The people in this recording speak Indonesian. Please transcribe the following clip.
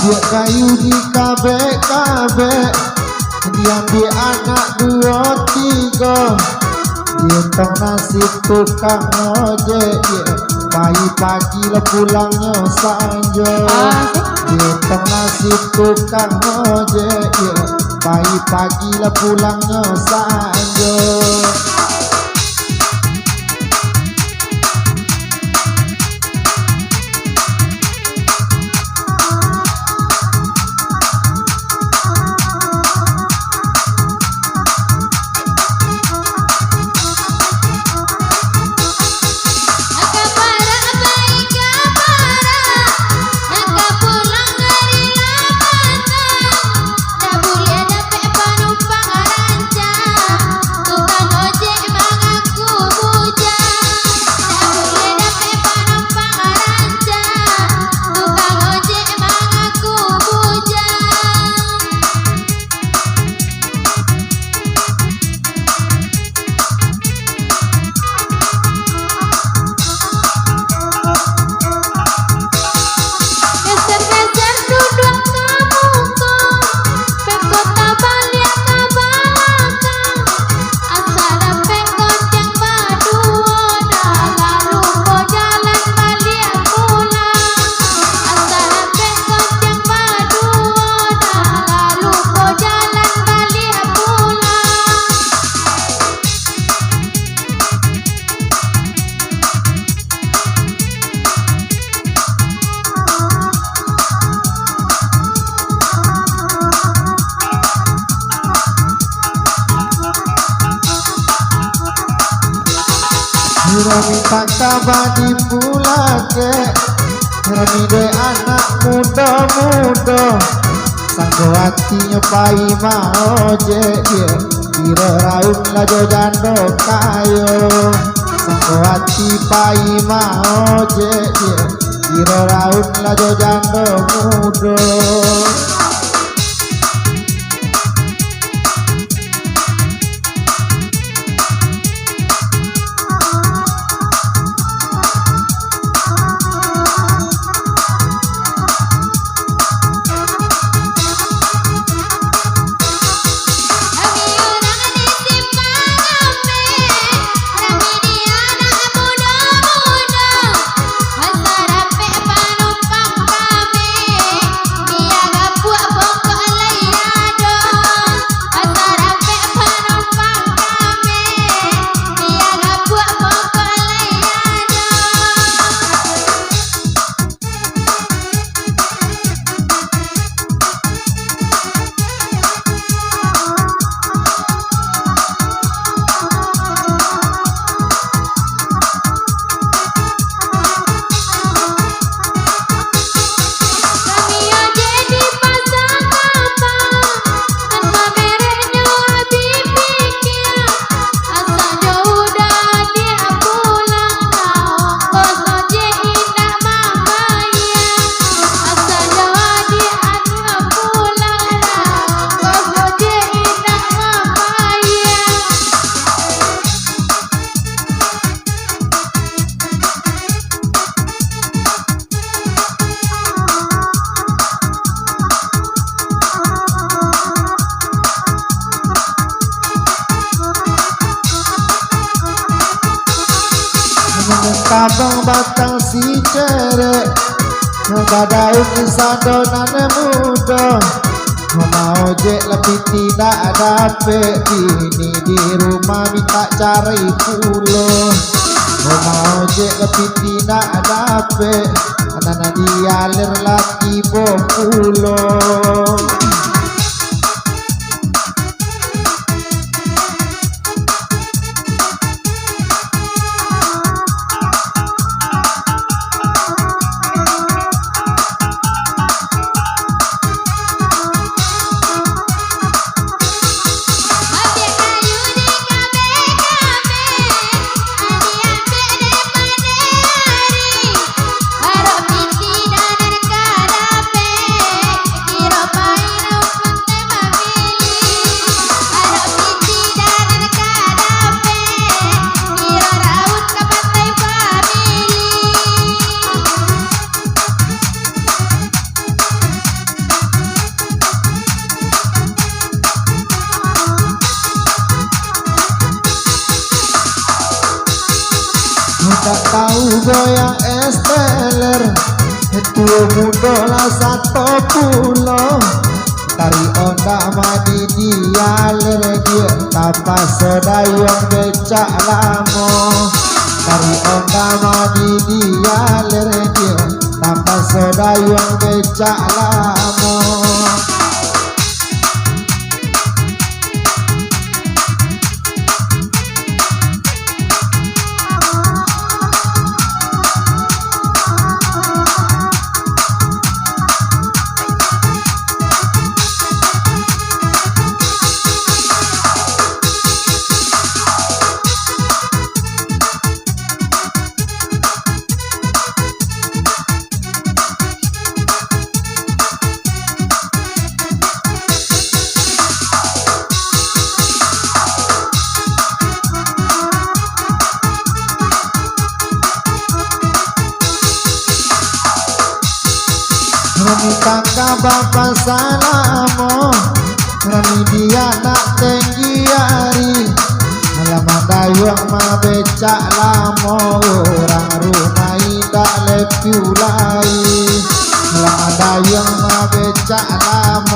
Dia kayu di kabek-kabek, diambil anak 2-3. Dia tong nasib tukang ojek, dia pagi-pagi lah pulangnya sanja. Dia tong nasib tukang ojek, dia pagi-pagi lah pulangnya sanja. Kira minta kabar di pulake, kira mide anak muda-muda, sanggo hatinya pai mau je dia, kira raun lajo jando kayo, sanggo hati pai mau je dia, kira raun lajo jando muda. Kabang batang si cerek, ngebadaun kisah donane muda. Mau ojek lebih tidak dapet, ini di rumah minta cari pulo. Mau ojek lebih tidak dapet, anak dialir lagi bopulo. Bye. tahu goyang esteler itu muda lah satu pulau tari onda madi dialer dia tapas sedayong becak lamo tari onda madi dialer dia tapas sedayong becak lamo. Rami kakak bapak salamo Rami dia nak tinggi hari Alamat dayung ma becak lamo Orang rumah tidak lepiu lai Alamat dayung ma becak lamo